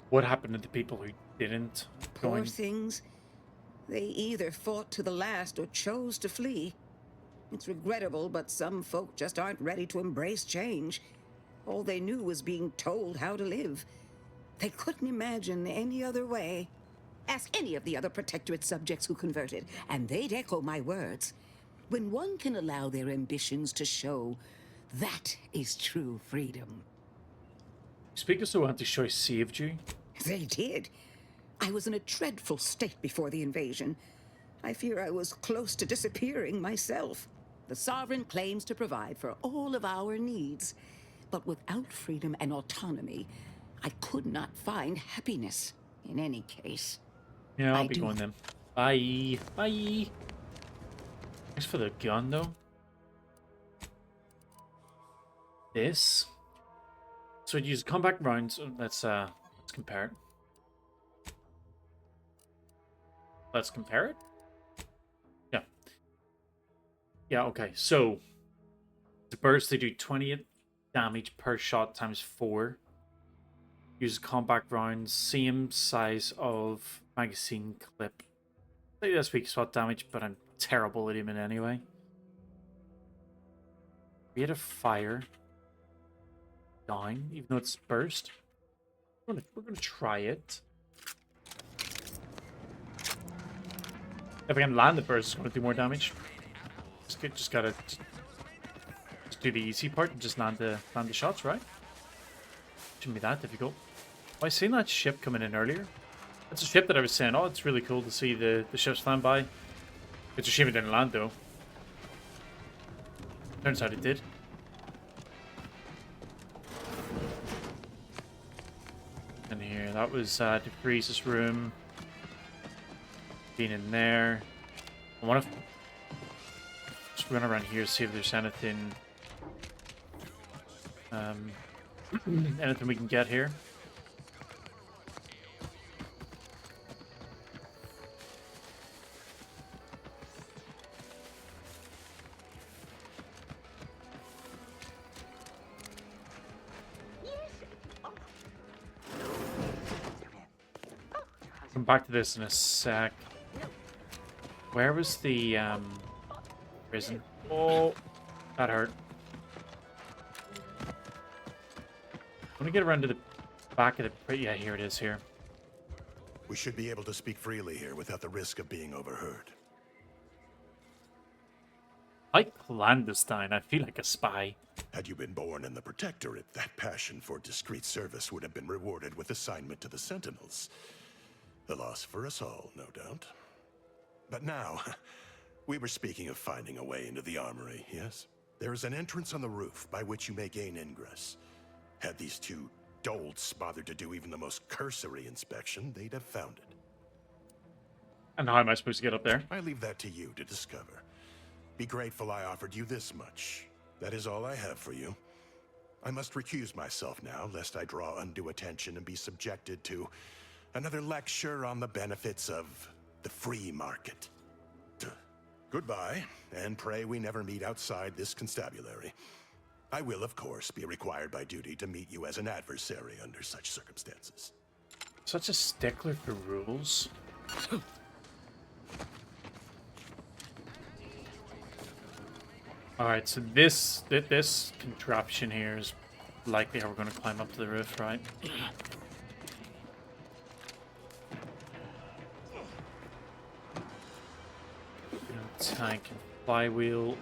What happened to the people who didn't Poor join? things. They either fought to the last or chose to flee. It's regrettable, but some folk just aren't ready to embrace change. All they knew was being told how to live. They couldn't imagine any other way. Ask any of the other Protectorate subjects who converted, and they'd echo my words. When one can allow their ambitions to show, that is true freedom. Speak as though Auntie saved you. They did. I was in a dreadful state before the invasion. I fear I was close to disappearing myself. The Sovereign claims to provide for all of our needs. But without freedom and autonomy, I could not find happiness, in any case. Yeah, I'll be going then. Bye. Bye. Thanks for the gun, though. This. So it uses combat rounds. Let's compare it. Let's compare it. Yeah. Yeah, okay. So the burst, they do 20 damage per shot times 4. Uses combat rounds, same size of magazine clip. I think that's weak spot damage, but I'm terrible at aiming anyway. Rate of fire down, even though it's burst. We're gonna try it. If I can land the burst, it's gonna do more damage. Just gotta just do the easy part and just land the shots, right? Shouldn't be that difficult. Oh, I seen that ship coming in earlier. That's a ship that I was saying, oh, it's really cool to see the ships land by. It's a shame it didn't land, though. Turns out it did. And here, that was DeFreeze's room. Being in there. I want to just run around here, see if there's anything... anything we can get here. Come back to this in a sec. Where was the prison? Oh, that hurt. I want to get around to the back of the... Yeah, here it is here. We should be able to speak freely here without the risk of being overheard. Like clandestine, I feel like a spy. Had you been born in the Protectorate, that passion for discreet service would have been rewarded with assignment to the Sentinels. A loss for us all, no doubt. But now, we were speaking of finding a way into the armory, yes? There is an entrance on the roof by which you may gain ingress. Had these two dolts bothered to do even the most cursory inspection, they'd have found it. And how am I supposed to get up there? I leave that to you to discover. Be grateful I offered you this much. That is all I have for you. I must recuse myself now, lest I draw undue attention and be subjected to another lecture on the benefits of the free market. Goodbye, and pray we never meet outside this constabulary. I will, of course, be required by duty to meet you as an adversary under such circumstances. Such a stickler for rules. Alright, so this contraption here is likely how we're going to climb up to the roof, right? Tank and flywheel.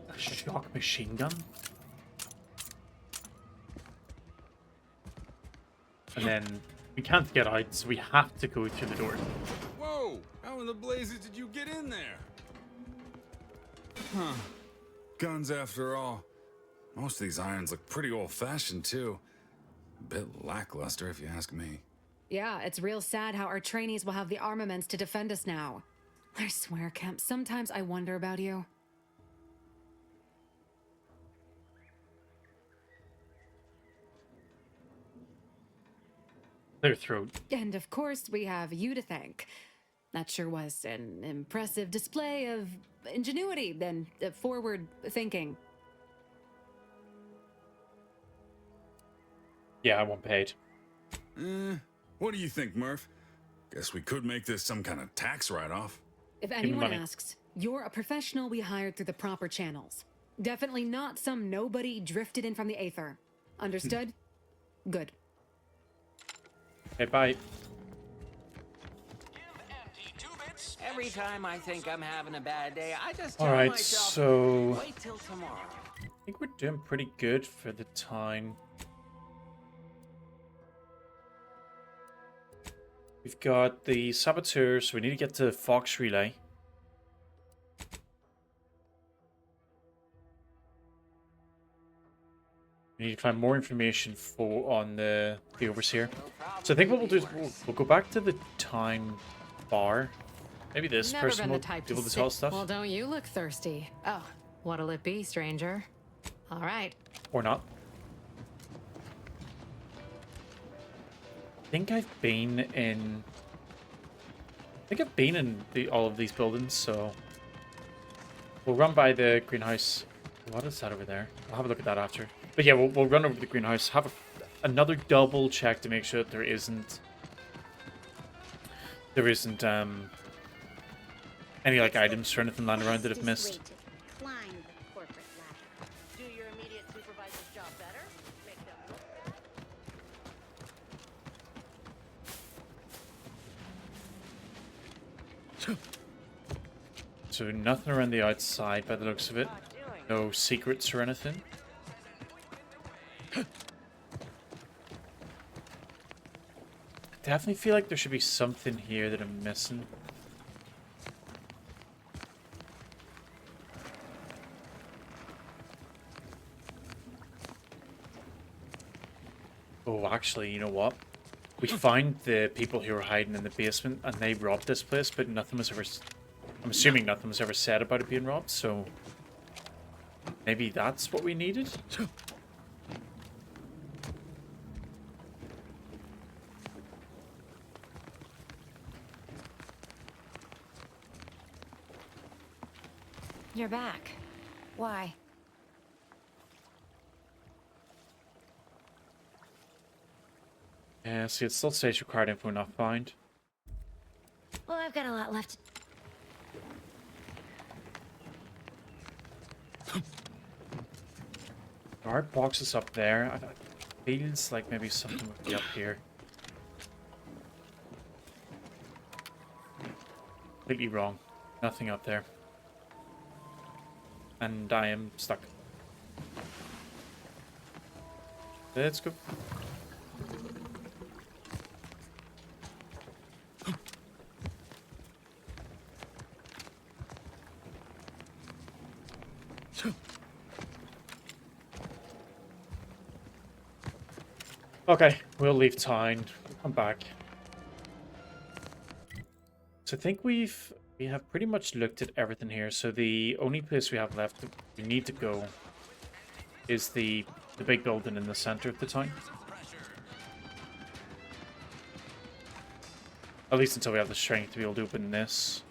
A shock machine gun. And then we can't get out, so we have to go through the door. Whoa! How in the blazes did you get in there? Huh. Guns after all. Most of these irons look pretty old-fashioned, too. A bit lackluster, if you ask me. Yeah, it's real sad how our trainees will have the armaments to defend us now. I swear, Kemp, sometimes I wonder about you. Clear throat. And of course, we have you to thank. That sure was an impressive display of ingenuity and forward thinking. Yeah, I want paid. What do you think, Murph? Guess we could make this some kind of tax write-off. If me anyone money. asks, you're a professional we hired through the proper channels. Definitely not some nobody drifted in from the aether. Understood? Good. Okay, bye. Every time I think I'm having a bad day, I just tell Alright, myself, so wait till tomorrow. I think we're doing pretty good for the time. We've got the saboteurs, so we need to get to Fox Relay. We need to find more information on the overseer. So I think what we'll do is we'll go back to the time bar. Maybe this Never person been will the type be able to to tell us sit. stuff. Well, don't you look thirsty? Oh, what'll it be, stranger? All right. Or not. I think I've been in... all of these buildings, so... We'll run by the greenhouse. What is that over there? I'll have a look at that after. But yeah, we'll run over to the greenhouse, have another double check to make sure that there isn't any like items or anything lying around that I've missed. Climb the corporate ladder. Do your immediate supervisor's job better. Make them look. So nothing around the outside by the looks of it. No secrets or anything. I definitely feel like there should be something here that I'm missing. Oh, actually, you know what? We found the people who were hiding in the basement and they robbed this place, but nothing was ever... I'm assuming nothing was ever said about it being robbed, so... Maybe that's what we needed? You're back. Why? Yeah, see, it still says required info not found. Well, I've got a lot left. There are boxes up there. It feels like maybe something would be up here. Completely wrong. Nothing up there. And I am stuck. Let's go. Okay, we'll leave town. We'll come back. So I think we have pretty much looked at everything here. So the only place we have left that we need to go is the big building in the center of the town. At least until we have the strength to be able to open this.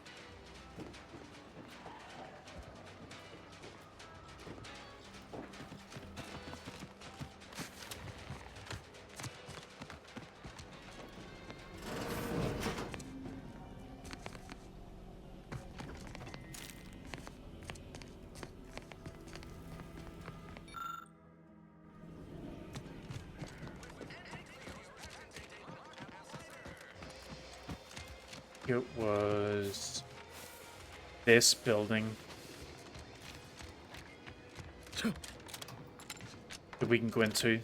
It was this building that we can go into.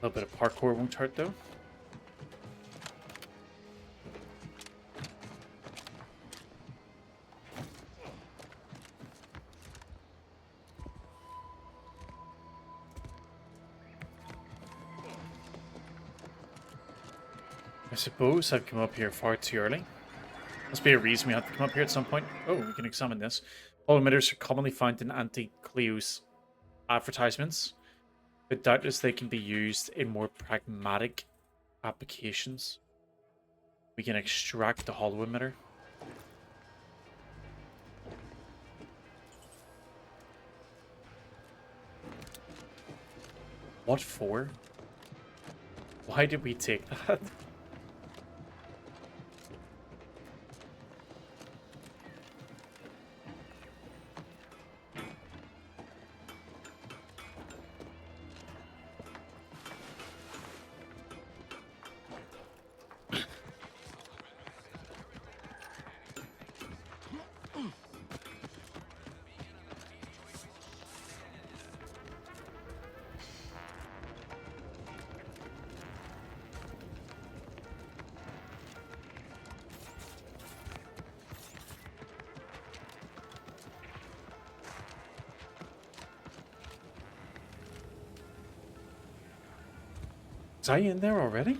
A little bit of parkour won't hurt though. I suppose I've come up here far too early. Must be a reason we have to come up here at some point. Oh, we can examine this. All emitters are commonly found in Auntie Cleo's advertisements. but doubtless they can be used in more pragmatic applications. We can extract the hollow emitter. What for? Why did we take that? Is I in there already?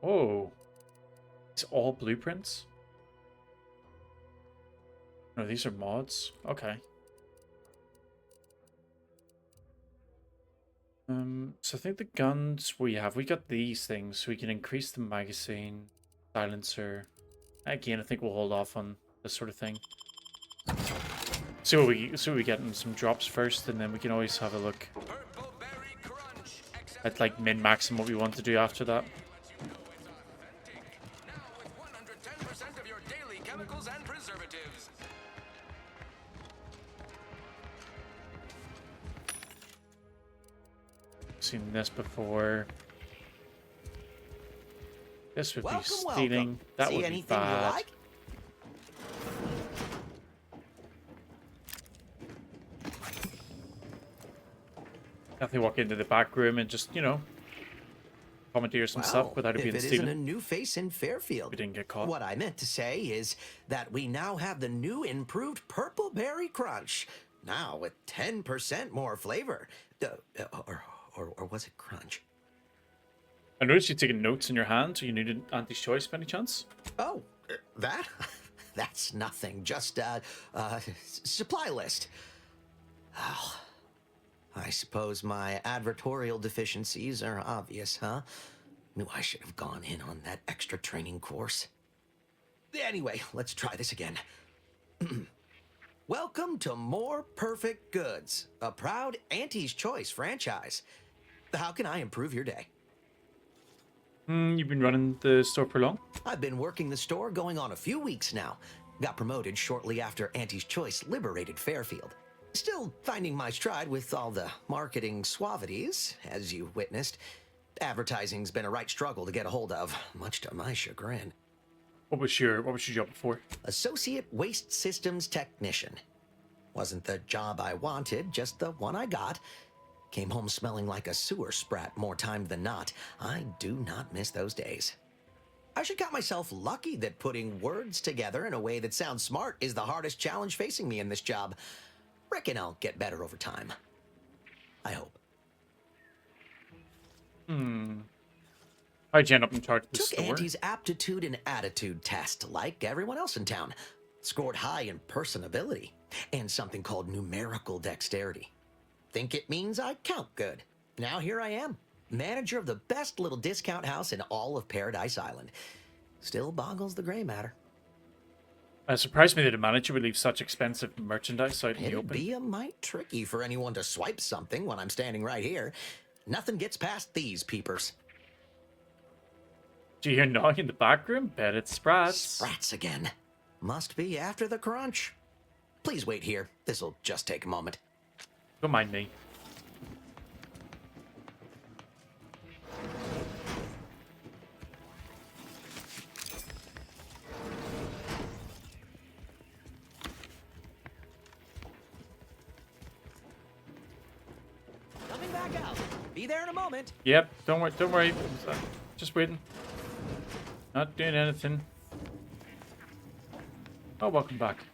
Oh. It's all blueprints? No, these are mods. Okay. So I think the guns we got these things, so we can increase the magazine, silencer. Again, I think we'll hold off on this sort of thing. See what we get in some drops first, and then we can always have a look at like min-max and what we want to do after that. Seen this before. This would be stealing. That would be bad. Definitely walk into the back room and just, you know, commandeer some stuff without it being stealing. stealing. Isn't a new face in Fairfield. We didn't get caught. What I meant to say is that we now have the new improved Purple Berry Crunch. Now with 10% more flavor. Or was it crunch? I noticed you taking notes in your hand. So you needed Auntie's choice by any chance? Oh, that? That's nothing. Just supply list. Oh, I suppose my advertorial deficiencies are obvious, huh? Knew I should have gone in on that extra training course. Anyway, let's try this again. Welcome to More Perfect Goods, a proud Auntie's Choice franchise. How can I improve your day? You've been running the store for long? I've been working the store going on a few weeks now. Got promoted shortly after Auntie's Choice liberated Fairfield. Still finding my stride with all the marketing suavities, as you witnessed. Advertising's been a right struggle to get a hold of, much to my chagrin. What was your job before? Associate Waste Systems Technician. Wasn't the job I wanted, just the one I got. Came home smelling like a sewer sprat more time than not. I do not miss those days. I should count myself lucky that putting words together in a way that sounds smart is the hardest challenge facing me in this job. Reckon I'll get better over time. I hope. How'd you end up in charge of the Took store? Auntie's aptitude and attitude test, like everyone else in town. Scored high in personability, and something called numerical dexterity. Think it means I count good. Now here I am, manager of the best little discount house in all of Paradise Island. Still boggles the gray matter. It surprised me that a manager would leave such expensive merchandise out in the It'd open. be a mite tricky for anyone to swipe something when I'm standing right here. Nothing gets past these peepers. Do you hear gnawing in the back room? Bet it's Sprats. Sprats again. Must be after the crunch. Please wait here. This'll just take a moment. Don't mind me. Coming back out. Be there in a moment. Yep, don't worry. Just waiting. Not doing anything. Oh, welcome back.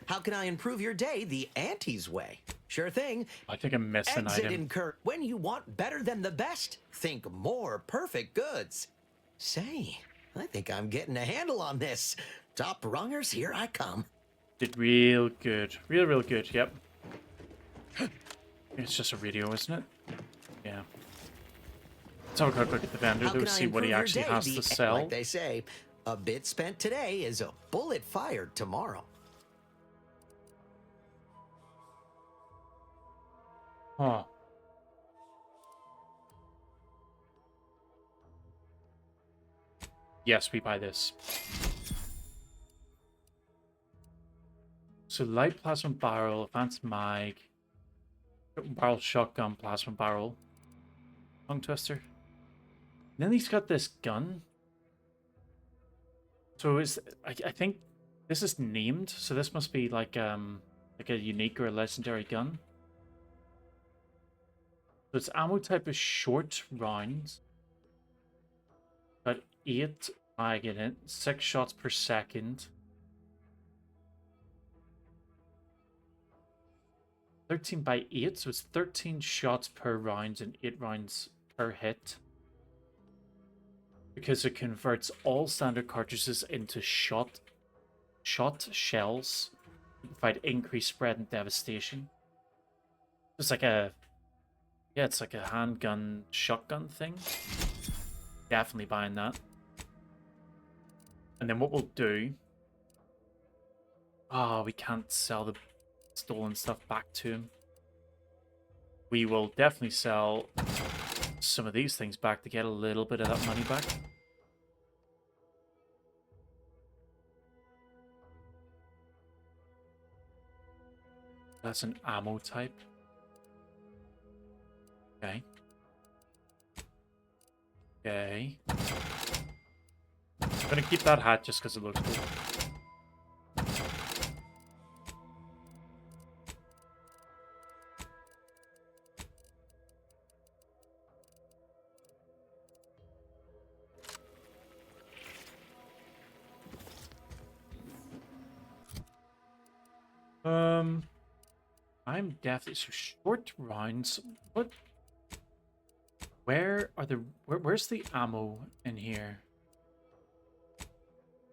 How can I improve your day the Auntie's way? Sure thing. I think I'm missing an Exit item. incur. When you want better than the best, think More Perfect Goods. Say, I think I'm getting a handle on this. Top rungers, here I come. Did real good. Real good, yep. It's just a radio, isn't it? Yeah. Let's have a quick look at the vendor, How though, can I see what he improve your actually day? has to sell. Like they say, a bit spent today is a bullet fired tomorrow. Huh. Yes, we buy this. So light plasma barrel, advanced mag, barrel shotgun, plasma barrel, tongue twister. And then he's got this gun. So I think this is named, so this must be like a unique or a legendary gun. So its ammo type is short rounds. Got 8 mag in it, 6 shots per second. 13 by 8, so it's 13 shots per round and 8 rounds per hit. Because it converts all standard cartridges into shot shells to provide increased spread and devastation. It's like a it's like a handgun shotgun thing. Definitely buying that. And then what we'll do, we can't sell the stolen stuff back to him. We will definitely sell some of these things back to get a little bit of that money back. That's an ammo type. Okay. Okay. I'm gonna keep that hat just because it looks cool. I'm definitely so short rounds. What? Where's the ammo in here?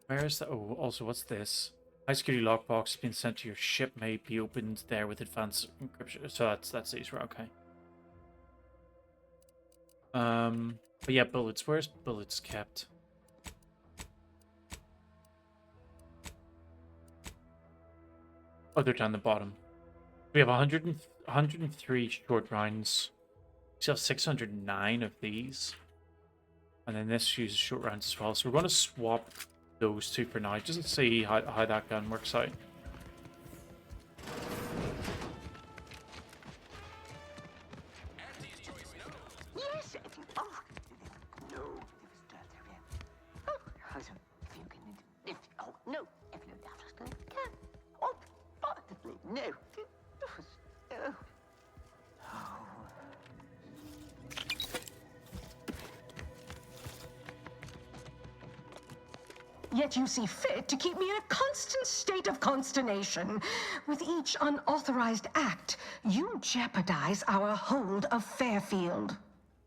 Where's the also what's this? High security lockbox has been sent to your ship, may be opened there with advanced encryption. So that's these, right? Okay. But yeah, bullets. Where's bullets kept? Oh, they're down the bottom. We have 103 short rounds. We still have 609 of these. And then this uses short rounds as well. So we're going to swap those two for now, just to see how that gun works out. Yes. Oh, no. Oh, no. Oh, positively, no. Oh. Yet you see fit to keep me in a constant state of consternation. With each unauthorized act, you jeopardize our hold of Fairfield.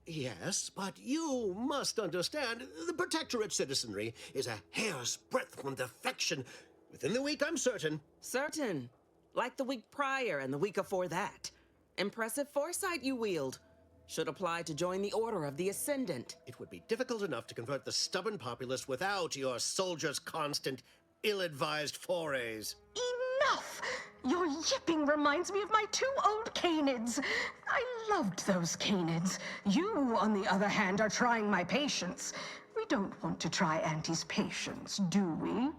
Yes, but you must understand, the Protectorate citizenry is a hair's breadth from defection. Within the week, I'm certain. Certain. Like the week prior and the week before that. Impressive foresight you wield. Should apply to join the Order of the Ascendant. It would be difficult enough to convert the stubborn populace without your soldiers' constant, ill-advised forays. Enough! Your yipping reminds me of my 2 old canids. I loved those canids. You, on the other hand, are trying my patience. We don't want to try Auntie's patience, do we?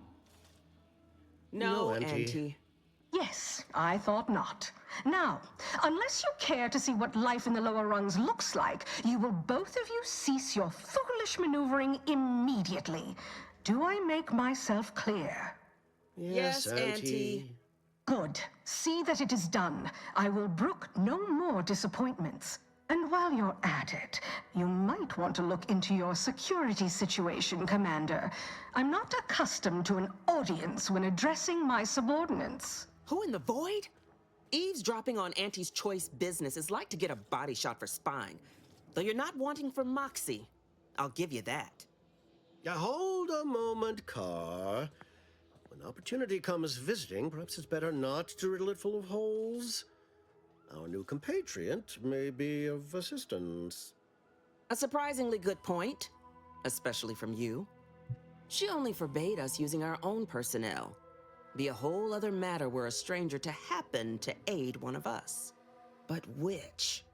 No, Auntie. Yes, I thought not. Now, unless you care to see what life in the lower rungs looks like, you will both of you cease your foolish maneuvering immediately. Do I make myself clear? Yes, Auntie. Good. See that it is done. I will brook no more disappointments. And while you're at it, you might want to look into your security situation, Commander. I'm not accustomed to an audience when addressing my subordinates. Who in the void? Eavesdropping on Auntie's choice business is like to get a body shot for spine. Though you're not wanting for moxie. I'll give you that. Hold a moment, Carr. When When opportunity comes visiting, perhaps it's better not to riddle it full of holes. Our new compatriot may be of assistance. A surprisingly good point, especially from you. She only forbade us using our own personnel. Be a whole other matter were a stranger to happen to aid one of us. But which?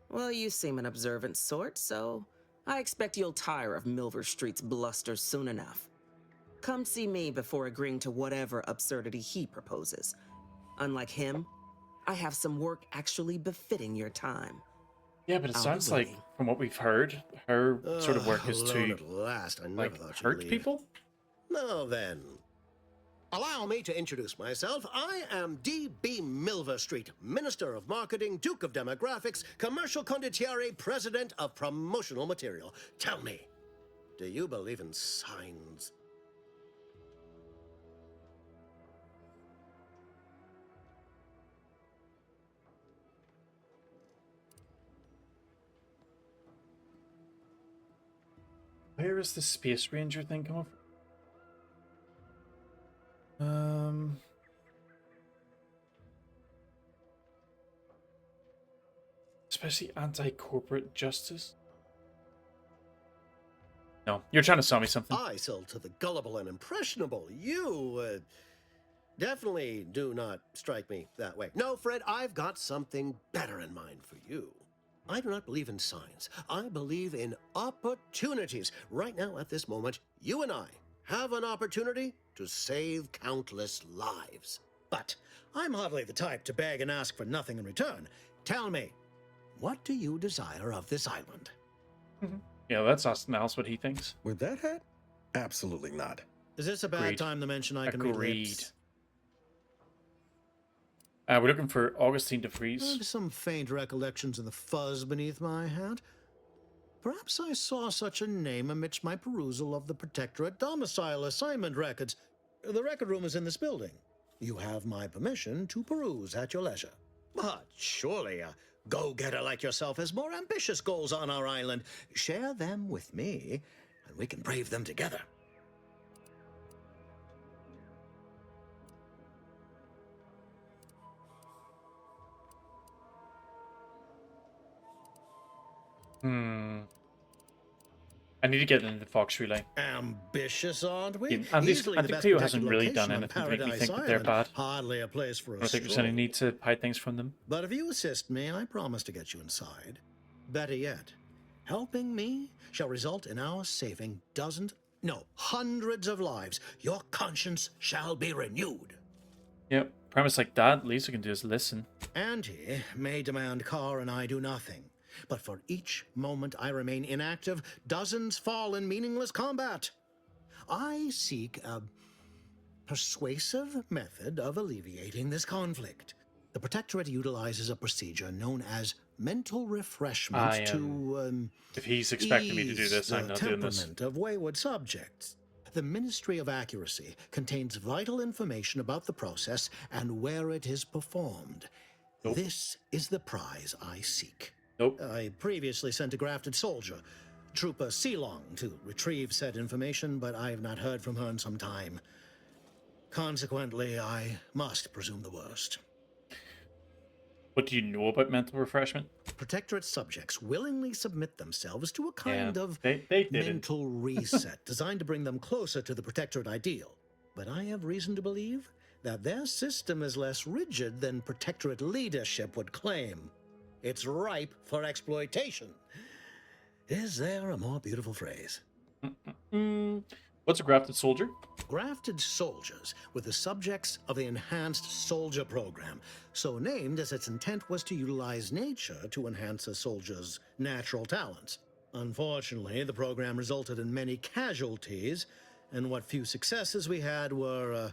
Well, you seem an observant sort, so I expect you'll tire of Milver Street's bluster soon enough. Come see me before agreeing to whatever absurdity he proposes. Unlike him, I have some work actually befitting your time. Yeah, but it sounds like, from what we've heard, her sort of work is to At last. I never like thought you'd hurt leave. people. Now then, allow me to introduce myself. I am D.B. Milver Street, Minister of Marketing, Duke of Demographics, Commercial Condottiere, President of Promotional Material. Tell me, do you believe in signs? Where is the Space Ranger thing coming from? Especially anti-corporate justice. No, you're trying to sell me something. I sell to the gullible and impressionable. You, definitely do not strike me that way. No, Fred, I've got something better in mind for you. I do not believe in signs. I believe in opportunities. Right now, at this moment, you and I have an opportunity to save countless lives. But I'm hardly the type to beg and ask for nothing in return. Tell me, what do you desire of this island? Yeah, that's Austin Alice what he thinks. With that hat? Absolutely not. Is this a bad Agreed. time to mention I can read lips? We're looking for Augustine de I Vries. have some faint recollections of the fuzz beneath my hat. Perhaps I saw such a name amidst my perusal of the Protectorate domicile assignment records. The record room is in this building. You have my permission to peruse at your leisure. But surely a go-getter like yourself has more ambitious goals on our island. Share them with me, and we can brave them together. I need to get into the Fox Relay. Ambitious, aren't we? Yeah, and this, Easily I the think best Cleo protected hasn't really location done on anything to make me Paradise think that they're Island. bad. Hardly a place for I a don't think there's any stroll. need to hide things from them. But if you assist me, I promise to get you inside. Better yet, helping me shall result in our saving dozens, no, hundreds of lives. Your conscience shall be renewed. Yep, premise like that, at least we can do is listen. Auntie may demand car and I do nothing. But for each moment I remain inactive, dozens fall in meaningless combat. I seek a persuasive method of alleviating this conflict. The Protectorate utilizes a procedure known as mental refreshment to if he's expecting me to do this, I'm not doing this. temperament of wayward subjects. The Ministry of Accuracy contains vital information about the process and where it is performed. Nope. This is the prize I seek. Nope. I previously sent a grafted soldier, Trooper Sealong, to retrieve said information, but I have not heard from her in some time. Consequently, I must presume the worst. What do you know about mental refreshment? Protectorate subjects willingly submit themselves to a kind of they didn't. mental reset designed to bring them closer to the Protectorate ideal. But I have reason to believe that their system is less rigid than Protectorate leadership would claim. It's ripe for exploitation. Is there a more beautiful phrase? What's a grafted soldier? Grafted soldiers were the subjects of the Enhanced Soldier Program, so named as its intent was to utilize nature to enhance a soldier's natural talents. Unfortunately, the program resulted in many casualties, and what few successes we had were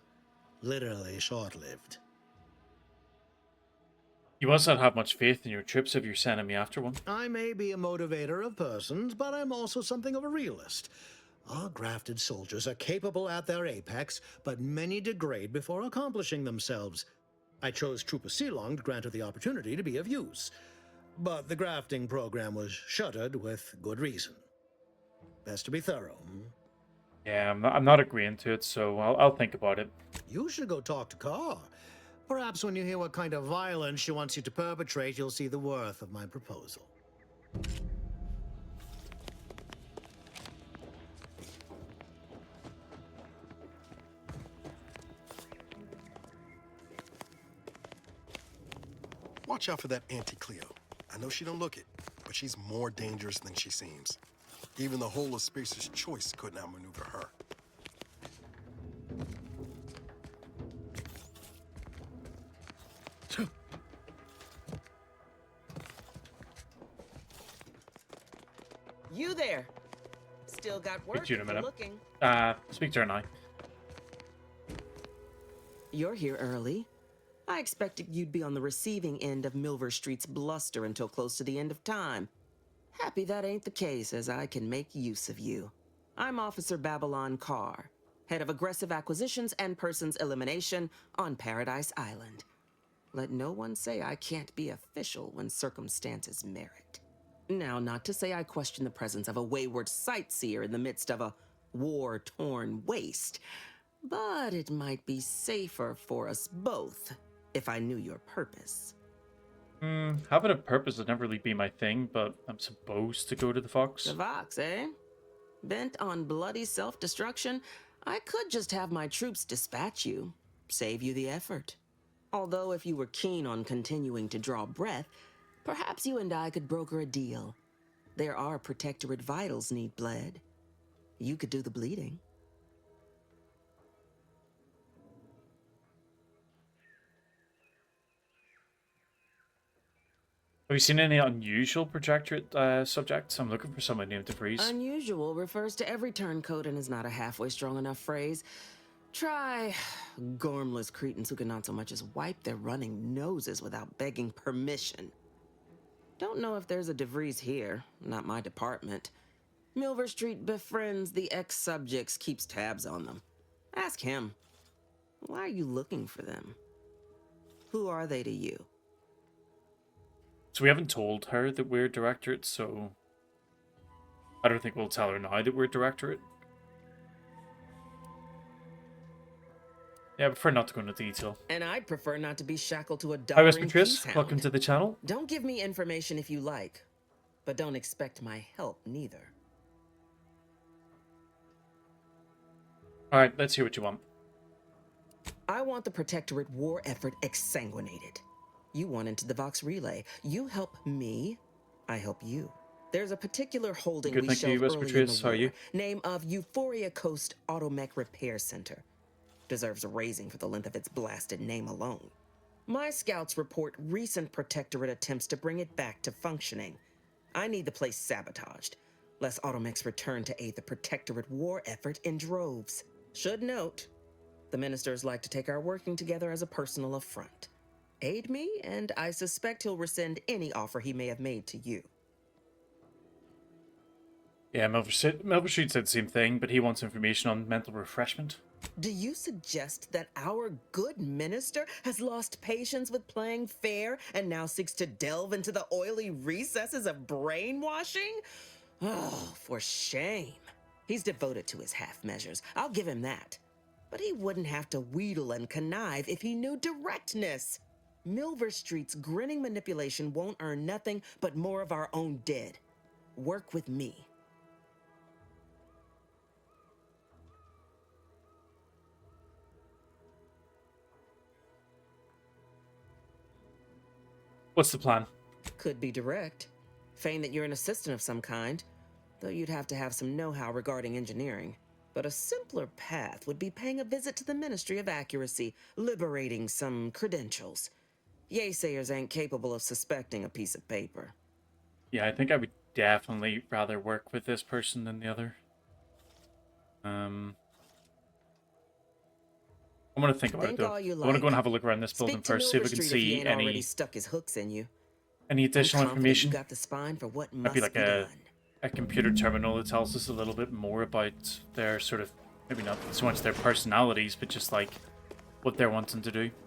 literally short-lived. You must not have much faith in your troops if you're sending me after one. I may be a motivator of persons, but I'm also something of a realist. Our grafted soldiers are capable at their apex, but many degrade before accomplishing themselves. I chose Trooper Sealong to grant her the opportunity to be of use, but the grafting program was shuttered with good reason. Best to be thorough. Yeah, I'm not agreeing to it, so I'll think about it. You should go talk to Carr. Perhaps when you hear what kind of violence she wants you to perpetrate, you'll see the worth of my proposal. Watch out for that Auntie Cleo. I know she don't look it, but she's more dangerous than she seems. Even the whole of Spacer's choice couldn't outmaneuver her. You there? Still got work Speak to you in a minute. looking. Speak to her now. You're here early. I expected you'd be on the receiving end of Milver Street's bluster until close to the end of time. Happy that ain't the case, as I can make use of you. I'm Officer Babylon Carr, head of aggressive acquisitions and persons elimination on Paradise Island. Let no one say I can't be official when circumstances merit. Now, not to say I question the presence of a wayward sightseer in the midst of a war-torn waste, but it might be safer for us both if I knew your purpose. Having a purpose would never really be my thing, but I'm supposed to go to the Fox. The Vox, eh? Bent on bloody self-destruction, I could just have my troops dispatch you, save you the effort. Although if you were keen on continuing to draw breath, perhaps you and I could broker a deal. There are Protectorate vitals need bled. You could do the bleeding. Have you seen any unusual Protectorate subjects? I'm looking for someone named DeVries. Unusual refers to every turncoat and is not a halfway strong enough phrase. Try gormless cretins who can not so much as wipe their running noses without begging permission. Don't know if there's a DeVries here, not my department. Milver Street befriends the ex-subjects, keeps tabs on them. Ask him. Why are you looking for them? Who are they to you? So we haven't told her that we're Directorate, so I don't think we'll tell her now that we're Directorate. Yeah, I prefer not to go into detail. And I'd prefer not to be shackled to a Hi, doddering Chris. peacehound. Welcome to the channel. Don't give me information if you like, but don't expect my help neither. Alright, let's hear what you want. I want the Protectorate war effort exsanguinated. You want into the Vox Relay. You help me, I help you. There's a particular holding Good, we thank you, shelved early in the How are war, you? name of Euphoria Coast Automech Repair Center. Deserves a raising for the length of its blasted name alone. My scouts report recent Protectorate attempts to bring it back to functioning. I need the place sabotaged, lest Automechs return to aid the Protectorate war effort in droves. Should note, the ministers like to take our working together as a personal affront. Aid me, and I suspect he'll rescind any offer he may have made to you. Yeah, Melvin Street said the same thing, but he wants information on mental refreshment. Do you suggest that our good minister has lost patience with playing fair and now seeks to delve into the oily recesses of brainwashing? Oh, for shame. He's devoted to his half measures. I'll give him that. But he wouldn't have to wheedle and connive if he knew directness. Milver Street's grinning manipulation won't earn nothing but more of our own dead. Work with me. What's the plan? Could be direct. Feign that you're an assistant of some kind, though you'd have to have some know-how regarding engineering. But a simpler path would be paying a visit to the Ministry of Accuracy, liberating some credentials. Yaysayers ain't capable of suspecting a piece of paper. Yeah, I think I would definitely rather work with this person than the other. I'm gonna think about it though. I want to go and have a look around this building first, see if we can see any stuck his hooks in you. any additional information. You got the spine for what Might be must like a computer terminal that tells us a little bit more about their sort of, maybe not so much their personalities, but just like what they're wanting to do.